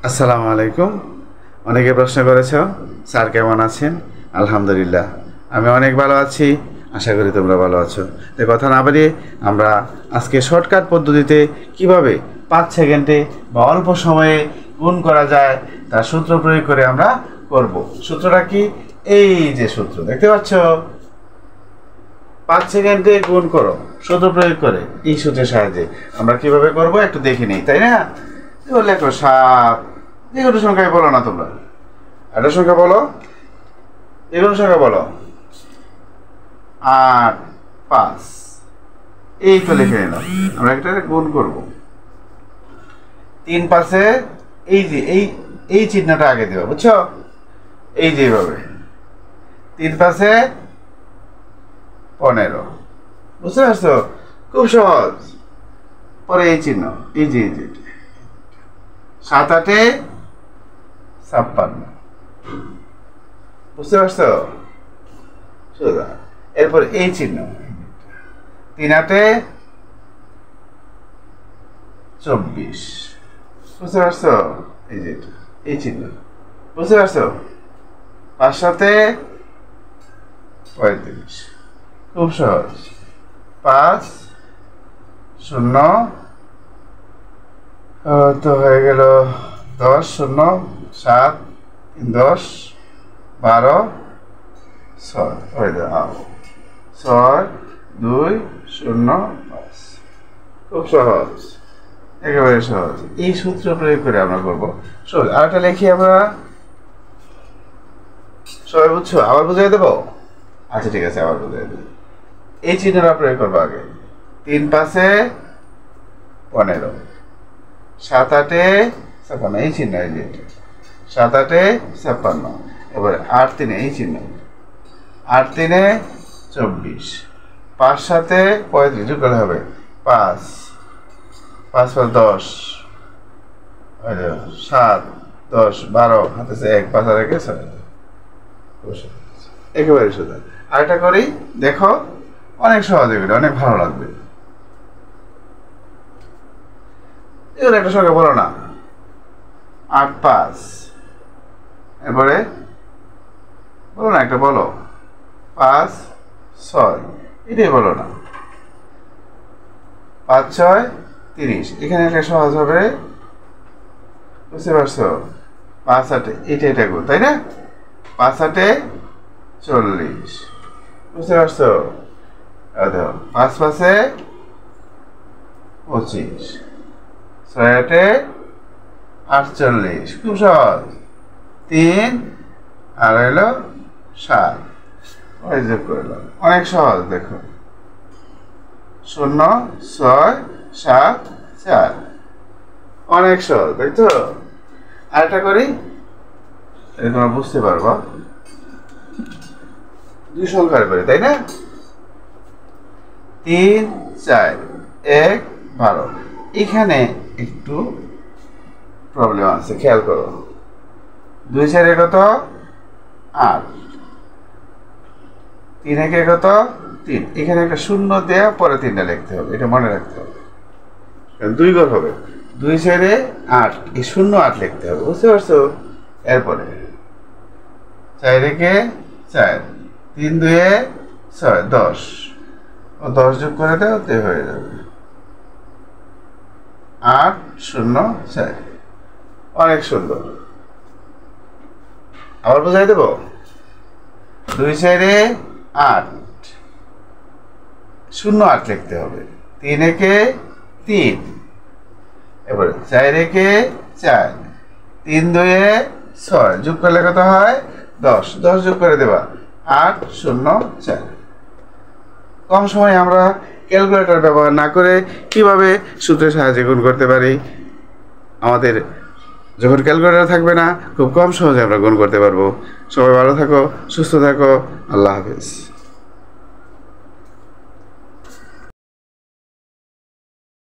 আসসালামু আলাইকুম। অনেকে প্রশ্ন করেছ স্যার কেমন আছেন? আলহামদুলিল্লাহ আমি অনেক ভালো আছি, আশা করি তোমরা ভালো আছো। তো কথা না বাড়িয়ে আমরা আজকে শর্টকাট পদ্ধতিতে কিভাবে 5 সেকেন্ডে বা অল্প সময়ে গুণ করা যায় তার সূত্র প্রয়োগ করে আমরা করব। সূত্রটা কি? এই যে সূত্র দেখতে পাচ্ছ, 5 সেকেন্ডে গুণ করো সূত্র প্রয়োগ করে। এই সূত্রের সাহায্যে আমরা কিভাবে করব একটু দেখে নিই, তাই না? লেখো 7, যে কোনো সংখ্যায় বলো না তোমরা, একটা সংখ্যা বলো, যে কোনো সংখ্যা বলো। 8, 5 এই তো লিখে নিলাম। আমরা একটা গুণ করব। 3 পাশে এই যে এই চিহ্নটা আগে দেবো, বুঝছো? এই যে এইভাবে 3 পাশে 15, বুঝতে পারছো? খুব সহজ। পরে এই চিহ্ন, এই যে 7, 8 56, বুঝতে পারছো? সোজা। এরপর এই চিহ্ন 3, 8 24, বুঝতে পারছো? এই যে এই চিহ্ন, বুঝতে পারছো? 5, 7 35, খুব সহজ। 5 0 তো হয়ে গেল 10 0 7 10 12 6 হয়ে যাও 6 2 0 5। খুব সহজ, একেবারে সহজ। এই সূত্র প্রয়োগ করে আমরা করবো। সহজ। আরেকটা লিখি আমরা, সবাই বুঝছো? আবার বুঝিয়ে দেবো? আচ্ছা ঠিক আছে, আবার বুঝিয়ে দেবো। এই চিহ্নটা প্রয়োগ করবো আগে। 3 পাশে 15, 7 8 56, এই চিহ্ন, এই যে 7 8 56। এবারে 8 3 এই চিহ্ন, 8 3 24, 5 7 35 যোগ করলে হবে 5 5 5 10, 7 10 12, হাতে 1 5 আর 1 6। একেবারে সোজা। আরেকটা করি, দেখো, অনেক সহজ, এগুলো অনেক ভালো লাগবে। এগুলো একটা সংখ্যা বলো না, 8 5, এরপরে বলো না, একটা বলো 5 6, এটাই বলো না, 5 6 30। এখানে একটা সহজ হবে, বুঝতে পারছো? 5 8 এটা গুণ, তাই না? 5 8 40, বুঝতে পারছো? 5 5 25, 6 8 48, খুব সহজ। 3 আর হলো 7, ওই যোগ করলাম, অনেক সহজ। দেখো 0 6 7 4, অনেক সহজ, দেখছো? আরেকটা করি, তোমরা বুঝতে পারবা। 2 সংখ্যার করে, তাই না? 3 4 1 12। এখানে একটু প্রবলেম আছে, খেয়াল করো। 2 4 কত? 8, 3 1 কত? 3। এখানে একটা শূন্য দেয়া, পরে 3টা লিখতে হবে, এটা মনে রাখতে হবে। 2 ঘর হবে, 2 4 8, এই 0 8 লিখতে হবে, বুঝতে পারছো? এরপরে 4 1 4, 3 2 6 10, ও 10 যোগ করে দাও, তে হয়ে যাবে 8 0 4। অনেক সুন্দর। আবার বোঝাই দেবো। 2 4 8, 0 8 লিখতে হবে, 3 1 3, এবারে 4 1 4, 3 2 6, যোগ করলে কত হয়? 10, 10 যোগ করে দেবা, 8 0 4। কম সময়ে আমরা ক্যালকুলেটর ব্যবহার না করে কিভাবে সূত্রের সাহায্যে গুণ করতে পারি? আমাদের যখন ক্যালকুলেটর থাকবে না, খুব কম সহজে আমরা গুণ করতে পারবো। সবাই ভালো থাকো, সুস্থ থাকো, আল্লাহ হাফেজ।